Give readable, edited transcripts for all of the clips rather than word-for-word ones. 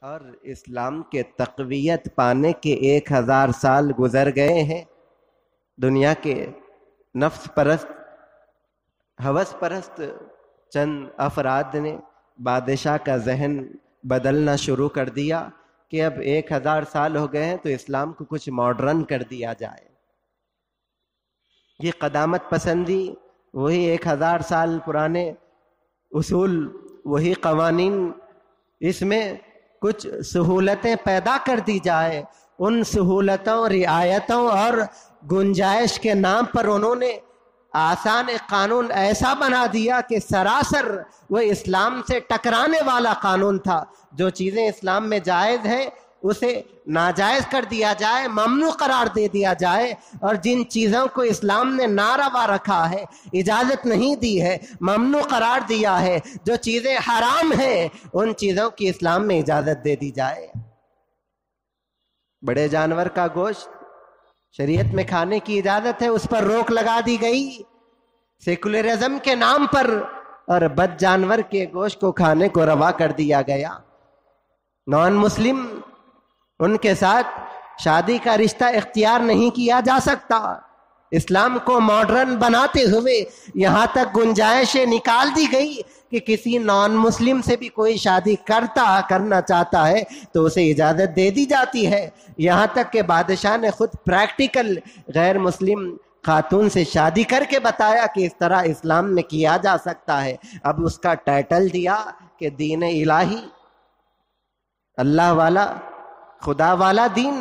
اور اسلام کے تقویت پانے کے 1000 سال گزر گئے ہیں۔ دنیا کے نفس پرست، ہوس پرست چند افراد نے بادشاہ کا ذہن بدلنا شروع کر دیا کہ اب 1000 سال ہو گئے ہیں تو اسلام کو کچھ ماڈرن کر دیا جائے۔ یہ قدامت پسندی، وہی 1000 سال پرانے اصول، وہی قوانین، اس میں کچھ سہولتیں پیدا کر دی جائے۔ ان سہولتوں، رعایتوں اور گنجائش کے نام پر انہوں نے آسان قانون ایسا بنا دیا کہ سراسر وہ اسلام سے ٹکرانے والا قانون تھا۔ جو چیزیں اسلام میں جائز ہیں اسے ناجائز کر دیا جائے، ممنوع قرار دے دیا جائے، اور جن چیزوں کو اسلام نے ناروا رکھا ہے، اجازت نہیں دی ہے، ممنوع قرار دیا ہے، جو چیزیں حرام ہیں ان چیزوں کی اسلام میں اجازت دے دی جائے۔ بڑے جانور کا گوشت شریعت میں کھانے کی اجازت ہے، اس پر روک لگا دی گئی سیکولرزم کے نام پر، اور بد جانور کے گوشت کو کھانے کو روا کر دیا گیا۔ نان مسلم، ان کے ساتھ شادی کا رشتہ اختیار نہیں کیا جا سکتا۔ اسلام کو ماڈرن بناتے ہوئے یہاں تک گنجائشیں نکال دی گئی کہ کسی نان مسلم سے بھی کوئی شادی کرنا چاہتا ہے تو اسے اجازت دے دی جاتی ہے۔ یہاں تک کہ بادشاہ نے خود پریکٹیکل غیر مسلم خاتون سے شادی کر کے بتایا کہ اس طرح اسلام میں کیا جا سکتا ہے۔ اب اس کا ٹائٹل دیا کہ دین الہی، اللہ والا، خدا والا دین۔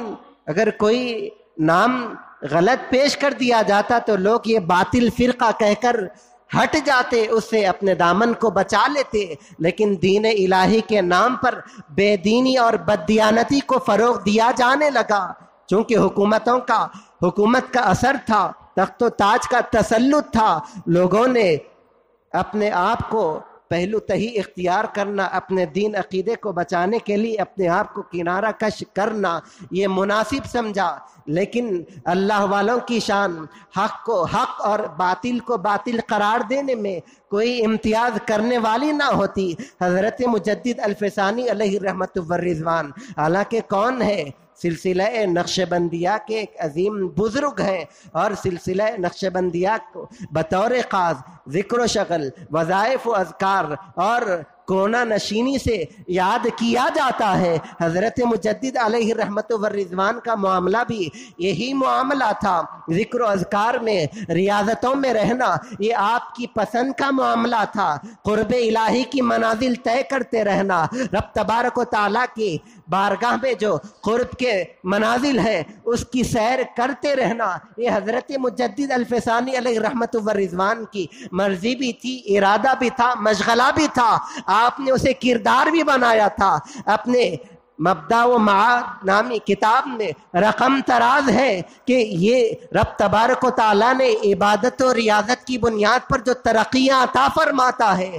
اگر کوئی نام غلط پیش کر دیا جاتا تو لوگ یہ باطل فرقہ کہہ کر ہٹ جاتے، اس سے اپنے دامن کو بچا لیتے، لیکن دین الہی کے نام پر بے دینی اور بددیانتی کو فروغ دیا جانے لگا۔ چونکہ حکومت کا اثر تھا، تخت و تاج کا تسلط تھا، لوگوں نے اپنے آپ کو پہلو تہی اختیار کرنا، اپنے دین عقیدے کو بچانے کے لیے اپنے آپ کو کنارہ کش کرنا یہ مناسب سمجھا۔ لیکن اللہ والوں کی شان حق کو حق اور باطل کو باطل قرار دینے میں کوئی امتیاز کرنے والی نہ ہوتی۔ حضرت مجدد الفسانی علیہ رحمت والرضوان حالانکہ کون ہے؟ سلسلہ نقشبندیہ کے ایک عظیم بزرگ ہیں، اور سلسلہ نقشبندیہ کو بطور خاص ذکر و شغل، وظائف و اذکار اور کونا نشینی سے یاد کیا جاتا ہے۔ حضرت مجدد علیہ رحمت والرضوان کا معاملہ بھی یہی معاملہ تھا۔ ذکر و اذکار میں، ریاضتوں میں رہنا یہ آپ کی پسند کا معاملہ تھا۔ قرب الہی کی منازل طے کرتے رہنا، رب تبارک و تعالیٰ کی بارگاہ میں جو قرب کے منازل ہیں اس کی سیر کرتے رہنا، یہ حضرت مجدد الفسانی علیہ رحمت والرضوان کی مرضی بھی تھی، ارادہ بھی تھا، مشغلہ بھی تھا۔ آپ نے اسے کردار بھی بنایا تھا۔ اپنے مبدأ و معاد نامی کتاب میں رقم تراز ہے کہ یہ رب تبارک و تعالیٰ نے عبادت و ریاضت کی بنیاد پر جو ترقیاں عطا فرماتا ہے،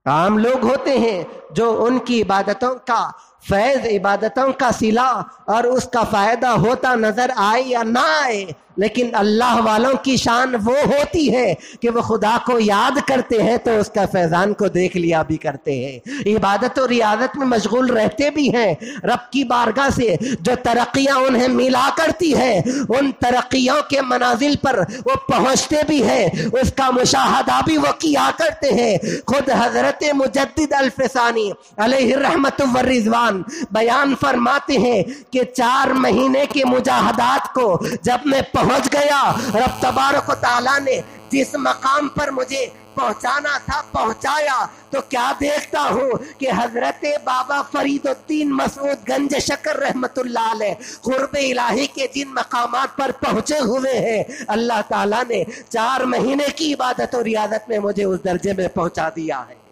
عام لوگ ہوتے ہیں جو ان کی عبادتوں کا فیض، عبادتوں کا صلہ اور اس کا فائدہ ہوتا نظر آئے یا نہ آئے، لیکن اللہ والوں کی شان وہ ہوتی ہے کہ وہ خدا کو یاد کرتے ہیں تو اس کا فیضان کو دیکھ لیا بھی کرتے ہیں، عبادت و ریاضت میں مشغول رہتے بھی ہیں۔ رب کی بارگاہ سے جو ترقیاں انہیں ملا کرتی ہے ان ترقیوں کے منازل پر وہ پہنچتے بھی ہیں، اس کا مشاہدہ بھی وہ کیا کرتے ہیں۔ خود حضرت مجدد الفسانی علیہ رحمت والرضوان بیان فرماتے ہیں کہ 4 مہینے کے مجاہدات کو جب میں پہنچ گیا، رب تبارک و تعالیٰ نے جس مقام پر مجھے پہنچانا تھا پہنچایا، تو کیا دیکھتا ہوں کہ حضرت بابا فرید الدین مسعود گنج شکر رحمت اللہ علیہ قرب الہی کے جن مقامات پر پہنچے ہوئے ہیں، اللہ تعالیٰ نے 4 مہینے کی عبادت و ریاضت میں مجھے اس درجے میں پہنچا دیا ہے۔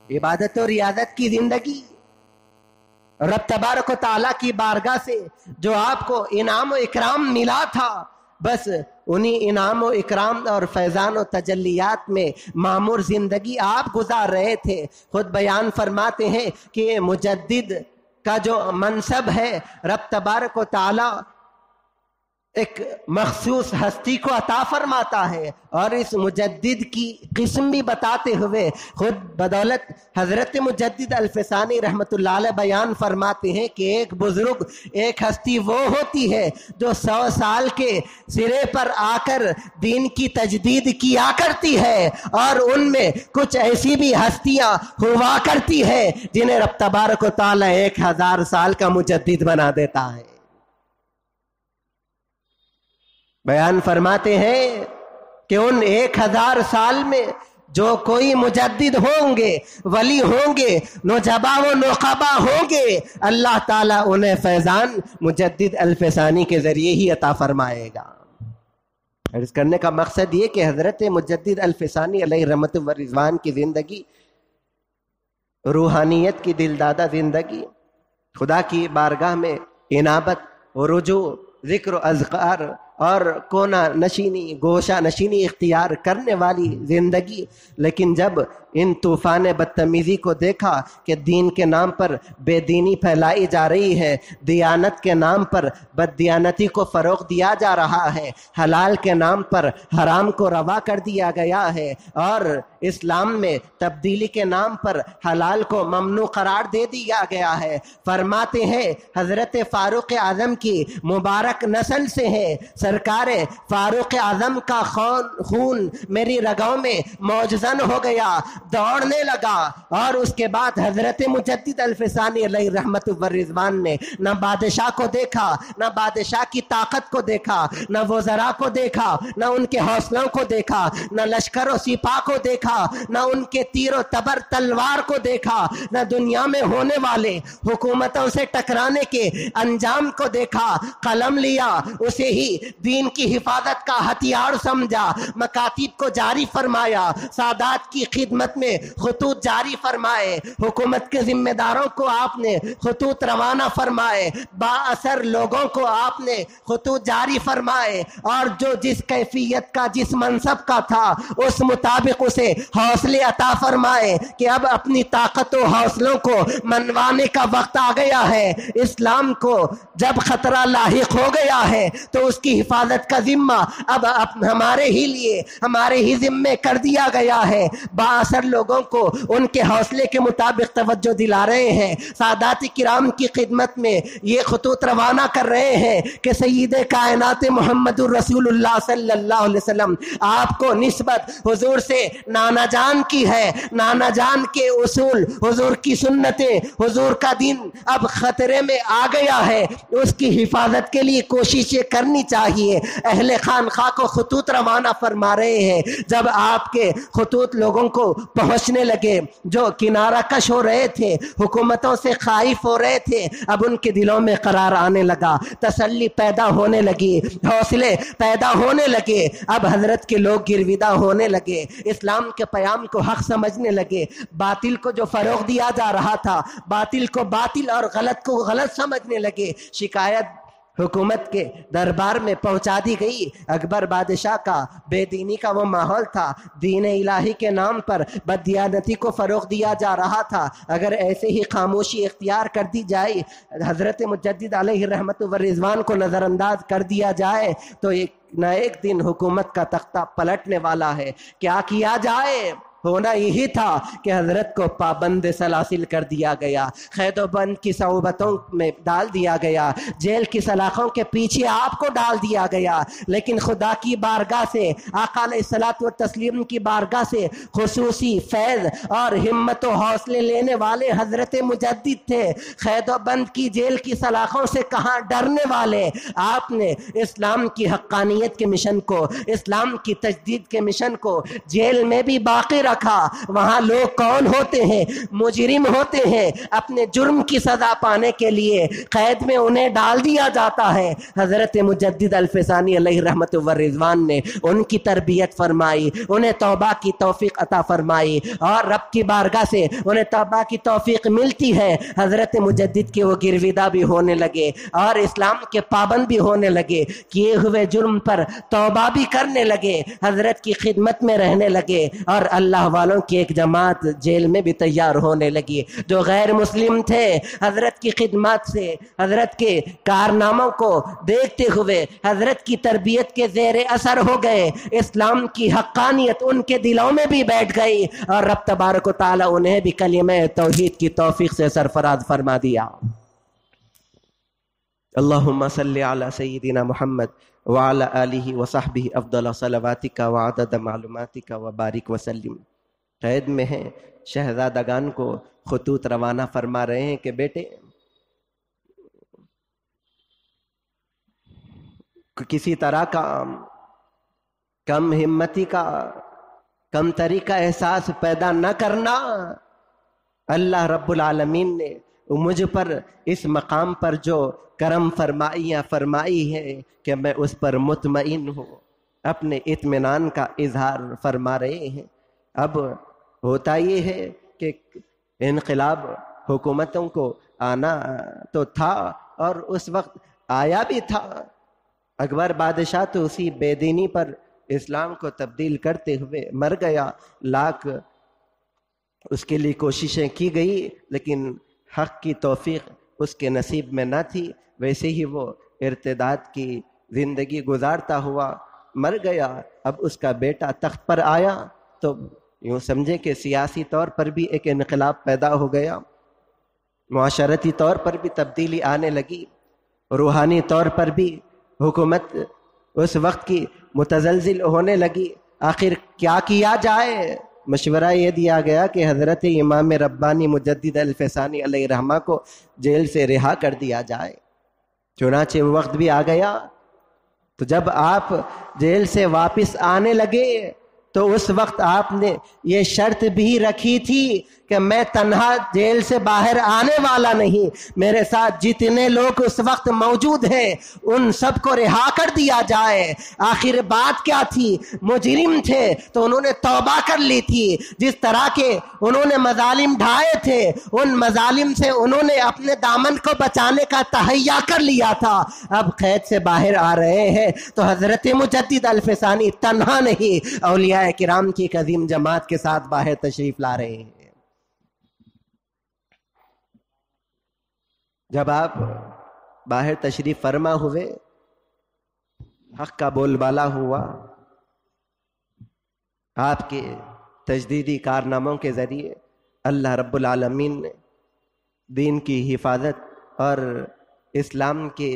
عبادت و ریاضت کی زندگی، رب تبارک و تعالیٰ کی بارگاہ سے جو آپ کو انعام و اکرام ملا تھا، بس انہی انعام و اکرام اور فیضان و تجلیات میں معمور زندگی آپ گزار رہے تھے۔ خود بیان فرماتے ہیں کہ مجدد کا جو منصب ہے رب تبارک و تعالیٰ ایک مخصوص ہستی کو عطا فرماتا ہے، اور اس مجدد کی قسم بھی بتاتے ہوئے خود بدولت حضرت مجدد الفسانی رحمت اللہ علیہ بیان فرماتے ہیں کہ ایک بزرگ، ایک ہستی وہ ہوتی ہے جو 100 سال کے سرے پر آ کر دین کی تجدید کیا کرتی ہے، اور ان میں کچھ ایسی بھی ہستیاں ہوا کرتی ہے جنہیں رب تبارک و تعالی 1000 سال کا مجدد بنا دیتا ہے۔ بیان فرماتے ہیں کہ ان 1000 سال میں جو کوئی مجدد ہوں گے، ولی ہوں گے، نجبا و نقبا ہوں گے، اللہ تعالیٰ انہیں فیضان مجدد الفسانی کے ذریعے ہی عطا فرمائے گا۔ عرض کرنے کا مقصد یہ کہ حضرت مجدد الفسانی علیہ رحمت و رضوان کی زندگی روحانیت کی دلدادہ زندگی، خدا کی بارگاہ میں انابت و رجوع، ذکر و اذکار اور کونا نشینی، گوشہ نشینی اختیار کرنے والی زندگی، لیکن جب ان طوفان بدتمیزی کو دیکھا کہ دین کے نام پر بے دینی پھیلائی جا رہی ہے، دیانت کے نام پر بددیانتی کو فروغ دیا جا رہا ہے، حلال کے نام پر حرام کو روا کر دیا گیا ہے، اور اسلام میں تبدیلی کے نام پر حلال کو ممنوع قرار دے دیا گیا ہے، فرماتے ہیں حضرت فاروق اعظم کی مبارک نسل سے ہے، سرکار فاروق اعظم کا خون میری رگوں میں موجزن ہو گیا، دوڑنے لگا، اور اس کے بعد حضرت مجدد الفسانی علیہ رحمت و رضوان نے نہ بادشاہ کو دیکھا، نہ بادشاہ کی طاقت کو دیکھا، نہ وزراء کو دیکھا، نہ ان کے حوصلوں کو دیکھا، نہ لشکر و سپاہ کو دیکھا، نہ ان کے تیر و تبر تلوار کو دیکھا، نہ دنیا میں ہونے والے حکومتوں سے ٹکرانے کے انجام کو دیکھا، قلم لیا، اسے ہی دین کی حفاظت کا ہتھیار سمجھا، مکاتب کو جاری فرمایا، سادات کی خدمت میں خطوط جاری فرمائے، حکومت کے ذمہ داروں کو آپ نے خطوط روانہ فرمائے، با اثر لوگوں کو آپ نے خطوط جاری فرمائے، اور جو جس کیفیت کا جس منصب کا تھا اس مطابق اسے حوصلے عطا فرمائے کہ اب اپنی طاقت و حوصلوں کو منوانے کا وقت آ گیا ہے، اسلام کو جب خطرہ لاحق ہو گیا ہے تو اس کی حفاظت کا ذمہ اب ہمارے ہی لیے، ہمارے ہی ذمے کر دیا گیا ہے، با اثر لوگوں کو ان کے حوصلے کے مطابق توجہ دلا رہے ہیں، سادات کرام کی خدمت میں یہ خطوط روانہ کر رہے ہیں کہ سید کائنات محمد الرسول اللہ صلی اللہ علیہ وسلم آپ کو نسبت حضور سے نانا جان کی ہے، نانا جان کے اصول، حضور کی سنتیں، حضور کا دین اب خطرے میں آ گیا ہے، اس کی حفاظت کے لیے کوششیں کرنی چاہیے۔ اہل خانقاہ کو خطوط روانہ فرما رہے ہیں، جب آپ کے خطوط لوگوں کو پہنچنے لگے، جو کنارہ کش ہو رہے تھے، حکومتوں سے خائف ہو رہے تھے، اب ان کے دلوں میں قرار آنے لگا، تسلی پیدا ہونے لگی، حوصلے پیدا ہونے لگے، اب حضرت کے لوگ گرویدہ ہونے لگے، اسلام کے پیام کو حق سمجھنے لگے، باطل کو جو فروغ دیا جا رہا تھا، باطل کو باطل اور غلط کو غلط سمجھنے لگے، شکایت حکومت کے دربار میں پہنچا دی گئی۔ اکبر بادشاہ کا بے دینی کا وہ ماحول تھا، دین الہی کے نام پر بددیانتی کو فروغ دیا جا رہا تھا، اگر ایسے ہی خاموشی اختیار کر دی جائے، حضرت مجدد علیہ رحمت و رضوان کو نظر انداز کر دیا جائے تو ایک نہ ایک دن حکومت کا تختہ پلٹنے والا ہے۔ کیا کیا جائے؟ ہونا یہی تھا کہ حضرت کو پابند سلاسل کر دیا گیا، قید و بند کی صعوبتوں میں ڈال دیا گیا، جیل کی سلاخوں کے پیچھے آپ کو ڈال دیا گیا، لیکن خدا کی بارگاہ سے، آقا علیہ الصلوۃ والتسلیم کی بارگاہ سے خصوصی فیض اور ہمت و حوصلے لینے والے حضرت مجدد تھے۔ قید و بند کی جیل کی سلاخوں سے کہاں ڈرنے والے، آپ نے اسلام کی حقانیت کے مشن کو، اسلام کی تجدید کے مشن کو جیل میں بھی باقی رکھا۔ وہاں لوگ کون ہوتے ہیں؟ مجرم ہوتے ہیں، اپنے جرم کی سزا پانے کے لیے قید میں انہیں ڈال دیا جاتا ہے۔ حضرت مجدد الفسانی علیہ رحمت و رضوان نے ان کی تربیت فرمائی، انہیں توبہ کی توفیق عطا فرمائی، اور رب کی بارگاہ سے انہیں توبہ کی توفیق ملتی ہے۔ حضرت مجدد کے وہ گرویدہ بھی ہونے لگے اور اسلام کے پابند بھی ہونے لگے، کیے ہوئے جرم پر توبہ بھی کرنے لگے، حضرت کی خدمت میں رہنے لگے، اور اللہ اللہ والوں کی ایک جماعت جیل میں بھی تیار ہونے لگی، جو غیر مسلم تھے حضرت کی خدمات سے، حضرت کے کارناموں کو دیکھتے ہوئے حضرت کی تربیت کے زیر اثر ہو گئے، اسلام کی حقانیت ان کے دلوں میں بھی بیٹھ گئی، اور رب تبارک و تعالی انہیں بھی کلمہ توحید کی توفیق سے سرفراز فرما دیا۔ اللہم صلی علی سیدنا محمد وعلی آلہ وصحبہ افضل صلواتک وعدد معلوماتک وبارک وسلم۔ قید میں ہیں، شہزادگان کو خطوط روانہ فرما رہے ہیں کہ بیٹے کسی طرح کا کم ہمتی کا کم تری کا احساس پیدا نہ کرنا۔ اللہ رب العالمین نے مجھ پر اس مقام پر جو کرم فرمائی ہے کہ میں اس پر مطمئن ہوں، اپنے اطمینان کا اظہار فرما رہے ہیں۔ اب ہوتا یہ ہے کہ انقلاب حکومتوں کو آنا تو تھا، اور اس وقت آیا بھی تھا۔ اکبر بادشاہ تو اسی بے دینی پر اسلام کو تبدیل کرتے ہوئے مر گیا، لاکھ اس کے لیے کوششیں کی گئی، لیکن حق کی توفیق اس کے نصیب میں نہ تھی۔ ویسے ہی وہ ارتداد کی زندگی گزارتا ہوا مر گیا۔ اب اس کا بیٹا تخت پر آیا تو یوں سمجھے کہ سیاسی طور پر بھی ایک انقلاب پیدا ہو گیا، معاشرتی طور پر بھی تبدیلی آنے لگی، روحانی طور پر بھی حکومت اس وقت کی متزلزل ہونے لگی۔ آخر کیا کیا جائے؟ مشورہ یہ دیا گیا کہ حضرت امام ربانی مجدد الفسانی علیہ رحمہ کو جیل سے رہا کر دیا جائے۔ چنانچہ وہ وقت بھی آ گیا۔ تو جب آپ جیل سے واپس آنے لگے تو اس وقت آپ نے یہ شرط بھی رکھی تھی کہ میں تنہا جیل سے باہر آنے والا نہیں، میرے ساتھ جتنے لوگ اس وقت موجود ہیں ان سب کو رہا کر دیا جائے۔ آخر بات کیا تھی؟ مجرم تھے تو انہوں نے توبہ کر لی تھی، جس طرح کے انہوں نے مظالم ڈھائے تھے ان مظالم سے انہوں نے اپنے دامن کو بچانے کا تہیا کر لیا تھا۔ اب قید سے باہر آ رہے ہیں تو حضرت مجدد الفسانی تنہا نہیں، اولیاء کرام کی ایک عظیم جماعت کے ساتھ باہر تشریف لا رہے ہیں۔ جب آپ باہر تشریف فرما ہوئے، حق کا بول بالا ہوا، آپ کے تجدیدی کارناموں کے ذریعے اللہ رب العالمین نے دین کی حفاظت اور اسلام کے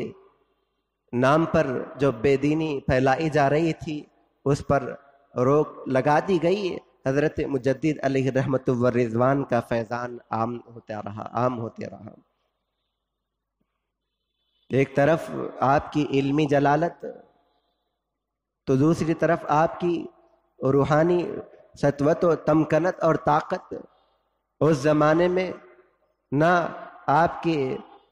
نام پر جو بے دینی پھیلائی جا رہی تھی اس پر روک لگا دی گئی۔ حضرت مجدد علیہ رحمت والرضوان کا فیضان عام ہوتے رہا۔ ایک طرف آپ کی علمی جلالت تو دوسری طرف آپ کی روحانی سطوت و تمکنت اور طاقت۔ اس زمانے میں نہ آپ کی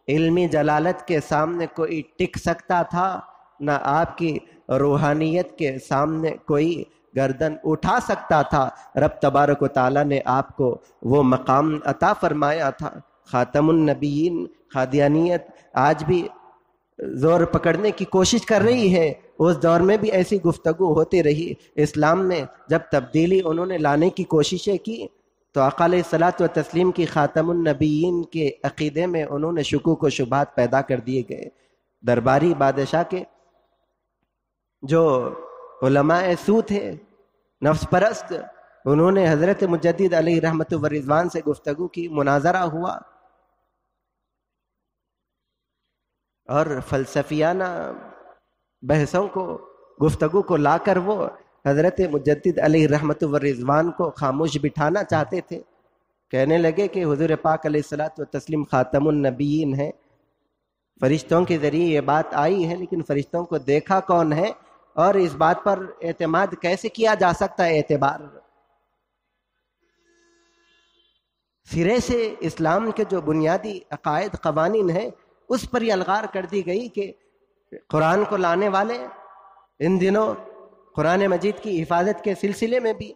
علمی جلالت کے سامنے کوئی ٹک سکتا تھا، نہ آپ کی روحانیت کے سامنے کوئی گردن اٹھا سکتا تھا۔ رب تبارک و تعالیٰ نے آپ کو وہ مقام عطا فرمایا تھا۔ خاتم النبیین قادیانیت آج بھی زور پکڑنے کی کوشش کر رہی ہے، اس دور میں بھی ایسی گفتگو ہوتی رہی۔ اسلام میں جب تبدیلی انہوں نے لانے کی کوششیں کی تو آقا علیہ الصلوۃ والتسلیم کی خاتم النبیین کے عقیدے میں انہوں نے شکوک و شبہات پیدا کر دیے گئے۔ درباری بادشاہ کے جو علماء سو تھے، نفس پرست، انہوں نے حضرت مجدد علیہ رحمت والرضوان سے گفتگو کی، مناظرہ ہوا، اور فلسفیانہ بحثوں کو گفتگو کو لا کر وہ حضرت مجدد علیہ رحمت والرضوان کو خاموش بٹھانا چاہتے تھے۔ کہنے لگے کہ حضور پاک علیہ الصلوۃ والتسلیم خاتم النبیین ہیں، فرشتوں کے ذریعے یہ بات آئی ہے، لیکن فرشتوں کو دیکھا کون ہے، اور اس بات پر اعتماد کیسے کیا جا سکتا ہے؟ اعتبار سرے سے اسلام کے جو بنیادی عقائد قوانین ہیں اس پر یہ الغار کر دی گئی کہ قرآن کو لانے والے ان دنوں قرآن مجید کی حفاظت کے سلسلے میں بھی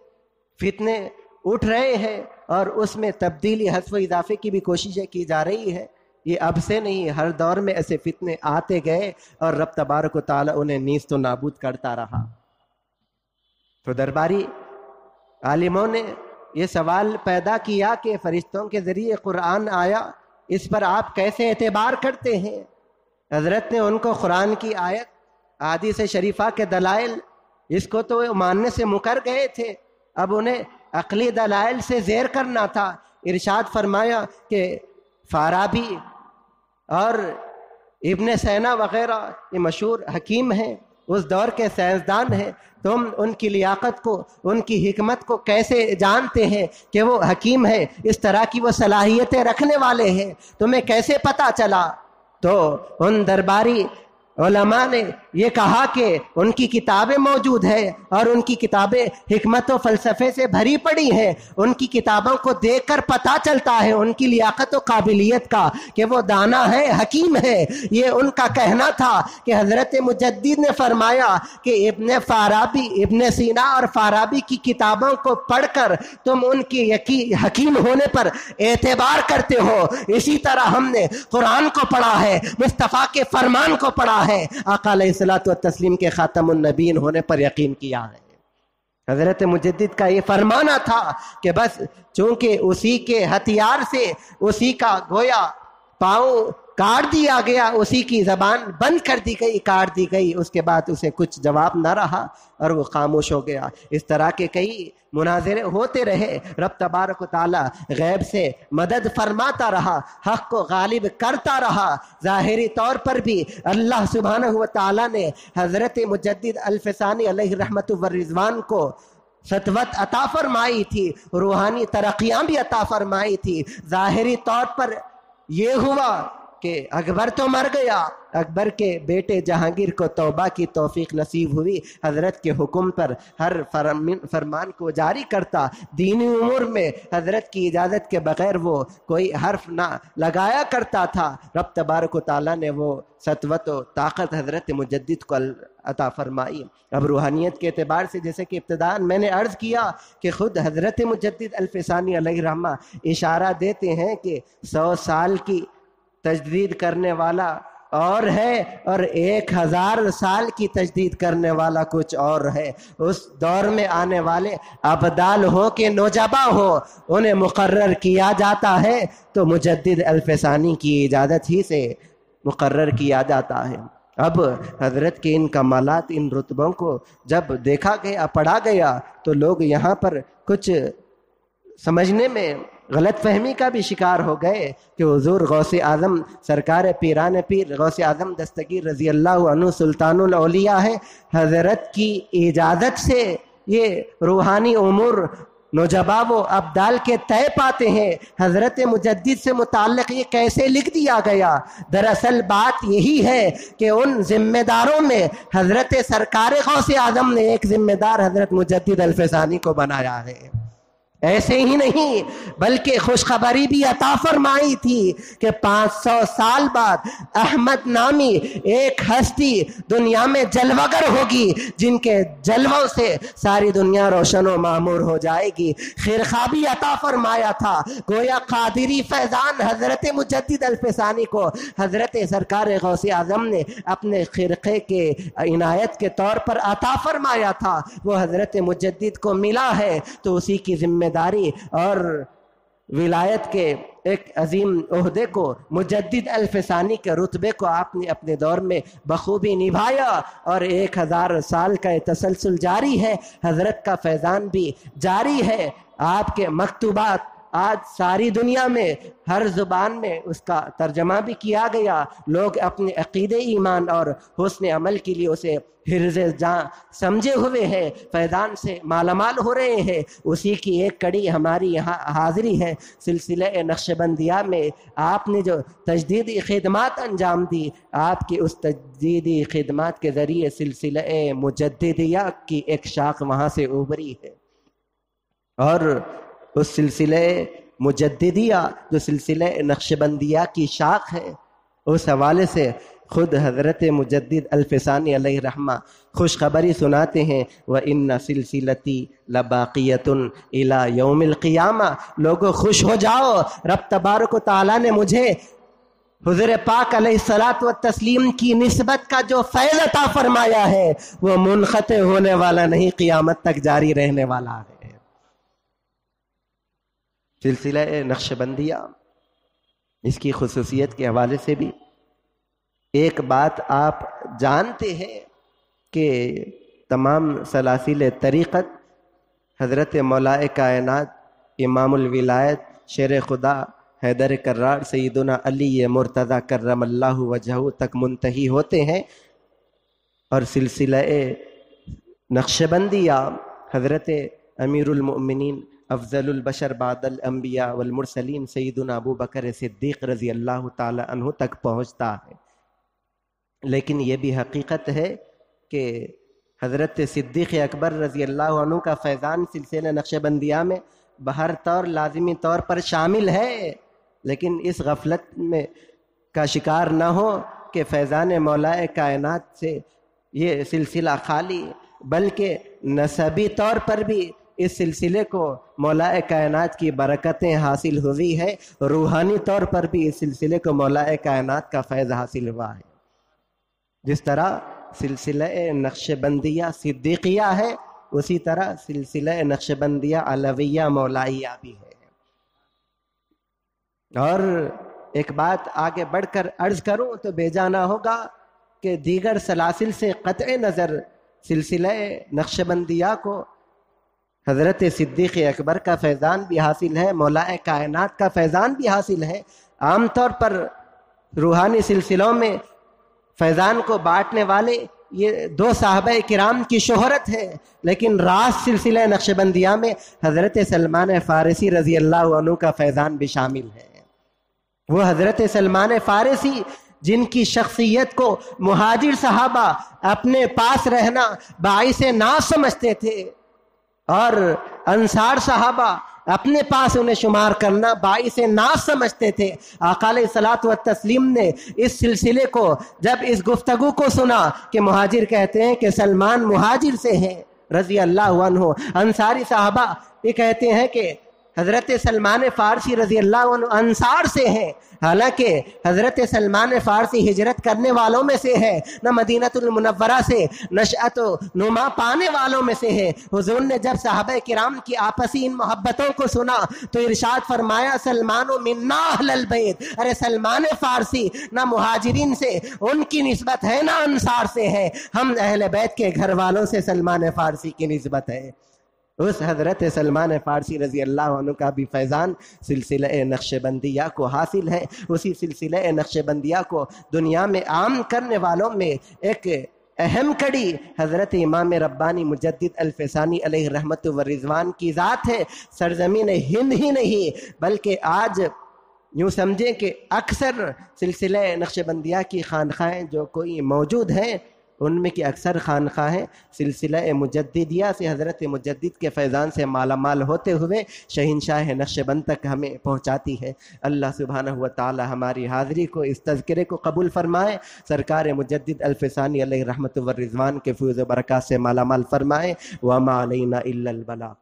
فتنے اٹھ رہے ہیں، اور اس میں تبدیلی حذف و اضافے کی بھی کوششیں کی جا رہی ہے۔ یہ اب سے نہیں، ہر دور میں ایسے فتنے آتے گئے اور رب تبارک و تعالی انہیں نیست و نابود کرتا رہا۔ تو درباری عالموں نے یہ سوال پیدا کیا کہ فرشتوں کے ذریعے قرآن آیا، اس پر آپ کیسے اعتبار کرتے ہیں؟ حضرت نے ان کو قرآن کی آیت، احادیث شریفہ کے دلائل، اس کو تو ماننے سے مکر گئے تھے، اب انہیں عقلی دلائل سے زیر کرنا تھا۔ ارشاد فرمایا کہ فارابی اور ابن سینا وغیرہ یہ مشہور حکیم ہیں، اس دور کے سائنسدان ہیں، تم ان کی لیاقت کو، ان کی حکمت کو کیسے جانتے ہیں کہ وہ حکیم ہے، اس طرح کی وہ صلاحیتیں رکھنے والے ہیں، تمہیں کیسے پتا چلا؟ تو ان درباری علماء نے یہ کہا کہ ان کی کتابیں موجود ہیں اور ان کی کتابیں حکمت و فلسفے سے بھری پڑی ہیں، ان کی کتابوں کو دیکھ کر پتہ چلتا ہے ان کی لیاقت و قابلیت کا کہ وہ دانا ہے، حکیم ہے۔ یہ ان کا کہنا تھا کہ حضرت مجدد نے فرمایا کہ ابن فارابی، ابن سینا اور فارابی کی کتابوں کو پڑھ کر تم ان کی حکیم ہونے پر اعتبار کرتے ہو، اسی طرح ہم نے قرآن کو پڑھا ہے، مصطفیٰ کے فرمان کو پڑھا ہے، آقا علیہ الصلوۃ والتسلیم کے خاتم النبیین ہونے پر یقین کیا ہے۔ حضرت مجدد کا یہ فرمانا تھا کہ بس چونکہ اسی کے ہتھیار سے اسی کا گویا پاؤں کاٹ دیا گیا، اسی کی زبان بند کر دی گئی، کاٹ دی گئی، اس کے بعد اسے کچھ جواب نہ رہا اور وہ خاموش ہو گیا۔ اس طرح کے کئی مناظرے ہوتے رہے، رب تبارک و تعالی غیب سے مدد فرماتا رہا، حق کو غالب کرتا رہا۔ ظاہری طور پر بھی اللہ سبحانہ و تعالی نے حضرت مجدد الفسانی علیہ رحمت والرضوان کو سطوت عطا فرمائی تھی، روحانی ترقیاں بھی عطا فرمائی تھی۔ ظاہری طور پر یہ ہوا کہ اکبر تو مر گیا، اکبر کے بیٹے جہانگیر کو توبہ کی توفیق نصیب ہوئی، حضرت کے حکم پر ہر فرمان کو جاری کرتا، دینی امور میں حضرت کی اجازت کے بغیر وہ کوئی حرف نہ لگایا کرتا تھا۔ رب تبارک و تعالیٰ نے وہ سطوت و طاقت حضرت مجدد کو عطا فرمائی۔ اب روحانیت کے اعتبار سے جیسے کہ ابتداءً میں نے عرض کیا کہ خود حضرت مجدد الفسانی علیہ رحمہ اشارہ دیتے ہیں کہ 100 سال کی تجدید کرنے والا اور ہے اور 1000 سال کی تجدید کرنے والا کچھ اور ہے۔ اس دور میں آنے والے ابدال ہو کہ نوجبا ہو، انہیں مقرر کیا جاتا ہے تو مجدد الفسانی کی اجازت ہی سے مقرر کیا جاتا ہے۔ اب حضرت کے ان کمالات، ان رتبوں کو جب دیکھا گیا، پڑھا گیا، تو لوگ یہاں پر کچھ سمجھنے میں غلط فہمی کا بھی شکار ہو گئے کہ حضور غوث اعظم سرکار پیران پیر غوث اعظم دستگیر رضی اللہ عنہ سلطان الاولیاء ہے، حضرت کی اجازت سے یہ روحانی امور نوجبا و ابدال کے طے پاتے ہیں، حضرت مجدد سے متعلق یہ کیسے لکھ دیا گیا؟ دراصل بات یہی ہے کہ ان ذمہ داروں میں حضرت سرکار غوث اعظم نے ایک ذمہ دار حضرت مجدد الفسانی کو بنایا ہے۔ ایسے ہی نہیں بلکہ خوشخبری بھی عطا فرمائی تھی کہ 500 سال بعد احمد نامی ایک ہستی دنیا میں جلوگر ہوگی، جن کے جلووں سے ساری دنیا روشن و معمور ہو جائے گی۔ خرخا بھی عطا فرمایا تھا، گویا قادری فیضان حضرت مجدد الفسانی کو حضرت سرکار غوث اعظم نے اپنے خرقے کے عنایت کے طور پر عطا فرمایا تھا، وہ حضرت مجدد کو ملا ہے، تو اسی کی ذمہ داری اور ولایت کے ایک عظیم عہدے کو، مجدد الفسانی کے رتبے کو آپ نے اپنے دور میں بخوبی نبھایا، اور 1000 سال کا تسلسل جاری ہے، حضرت کا فیضان بھی جاری ہے۔ آپ کے مکتوبات آج ساری دنیا میں ہر زبان میں اس کا ترجمہ بھی کیا گیا، لوگ اپنے عقیدے ایمان اور حسن عمل کے لیے اسے حرز جاں سمجھے ہوئے ہیں، فیضان سے مالا مال ہو رہے ہیں۔ اسی کی ایک کڑی ہماری یہاں حاضری ہے۔ سلسلہ نقشبندیہ میں آپ نے جو تجدیدی خدمات انجام دی، آپ کی اس تجدیدی خدمات کے ذریعے سلسلہ مجددیہ کی ایک شاخ وہاں سے ابھری ہے، اور اس سلسلہ مجددیہ جو سلسلہ نقشبندیہ کی شاخ ہے، اس حوالے سے خود حضرت مجدد الفسانی علیہ رحمہ خوشخبری سناتے ہیں، وَإِنَّ سِلْسِلَتِي لَبَاقِيَةٌ إِلَى يَوْمِ الْقِيَامَةِ، لوگوں خوش ہو جاؤ، رب تبارک و تعالیٰ نے مجھے حضور پاک علیہ الصلوۃ والتسلیم کی نسبت کا جو فیض عطا فرمایا ہے وہ منقطع ہونے والا نہیں، قیامت تک جاری رہنے والا ہے۔ سلسلہ نقش بندیہ، اس کی خصوصیت کے حوالے سے بھی ایک بات آپ جانتے ہیں کہ تمام سلاسل طریقت حضرت مولا کائنات امام الولایت شیر خدا حیدر کرار سیدنا علی مرتضی کرم اللہ وجہہ تک منتہی ہوتے ہیں، اور سلسلہ نقش بندیہ حضرت امیر المؤمنین افضل البشر بعد الانبیاء والمرسلین سیدنا ابو بکر صدیق رضی اللہ تعالی عنہ تک پہنچتا ہے۔ لیکن یہ بھی حقیقت ہے کہ حضرت صدیق اکبر رضی اللہ عنہ کا فیضان سلسلہ نقش بندیہ میں بہر طور لازمی طور پر شامل ہے، لیکن اس غفلت میں کا شکار نہ ہو کہ فیضان مولا کائنات سے یہ سلسلہ خالی، بلکہ نسبی طور پر بھی اس سلسلے کو مولا کائنات کی برکتیں حاصل ہوئی ہے، روحانی طور پر بھی اس سلسلے کو مولا کائنات کا فیض حاصل ہوا ہے۔ جس طرح سلسلہ نقش بندیہ صدیقیہ ہے، اسی طرح سلسلہ نقش بندیہ علویہ مولائیہ بھی ہے۔ اور ایک بات آگے بڑھ کر عرض کروں تو بے جانا ہوگا کہ دیگر سلاسل سے قطع نظر سلسلہ نقش بندیہ کو حضرت صدیق اکبر کا فیضان بھی حاصل ہے، مولا کائنات کا فیضان بھی حاصل ہے۔ عام طور پر روحانی سلسلوں میں فیضان کو بانٹنے والے یہ دو صحابہ کرام کی شہرت ہے، لیکن راز سلسلہ نقش بندیہ میں حضرت سلمان فارسی رضی اللہ عنہ کا فیضان بھی شامل ہے۔ وہ حضرت سلمان فارسی جن کی شخصیت کو مہاجر صحابہ اپنے پاس رہنا باعث ناز سمجھتے تھے، اور انصار صحابہ اپنے پاس انہیں شمار کرنا باعث ناز سمجھتے تھے۔ آقا علیہ الصلوۃ والتسلیم نے اس سلسلے کو جب اس گفتگو کو سنا کہ مہاجر کہتے ہیں کہ سلمان مہاجر سے ہیں رضی اللہ عنہ، انصاری صحابہ یہ کہتے ہیں کہ حضرت سلمان فارسی رضی اللہ عنہ انصار سے ہیں، حالانکہ حضرت سلمان فارسی ہجرت کرنے والوں میں سے ہے، نہ مدینہ المنورہ سے نشأت و نما پانے والوں میں سے ہے۔ حضور نے جب صحابہ کرام کی آپسی ان محبتوں کو سنا تو ارشاد فرمایا سلمان منا اہل البیت، ارے سلمان فارسی نہ مہاجرین سے ان کی نسبت ہے نہ انصار سے ہے، ہم اہل بیت کے گھر والوں سے سلمان فارسی کی نسبت ہے۔ اس حضرت سلمان فارسی رضی اللہ عنہ کا بھی فیضان سلسلہ نقش بندیہ کو حاصل ہے۔ اسی سلسلہ نقش بندیہ کو دنیا میں عام کرنے والوں میں ایک اہم کڑی حضرت امام ربانی مجدد الفسانی علیہ رحمت و رضوان کی ذات ہے۔ سرزمین ہند ہی نہیں بلکہ آج یوں سمجھیں کہ اکثر سلسلہ نقش بندیہ کی خانقاہیں جو کوئی موجود ہیں ان میں کی اکثر خانقاہیں سلسلہ مجددیہ سے حضرت مجدد کے فیضان سے مالا مال ہوتے ہوئے شہنشاہ نقش بند تک ہمیں پہنچاتی ہے۔ اللہ سبحانہ و تعالی ہماری حاضری کو اس تذکرے کو قبول فرمائے، سرکار مجدد الفسانی علیہ رحمت و رضوان کے فیض و برکات سے مالا مال فرمائے۔ وما علینا الا البلاغ۔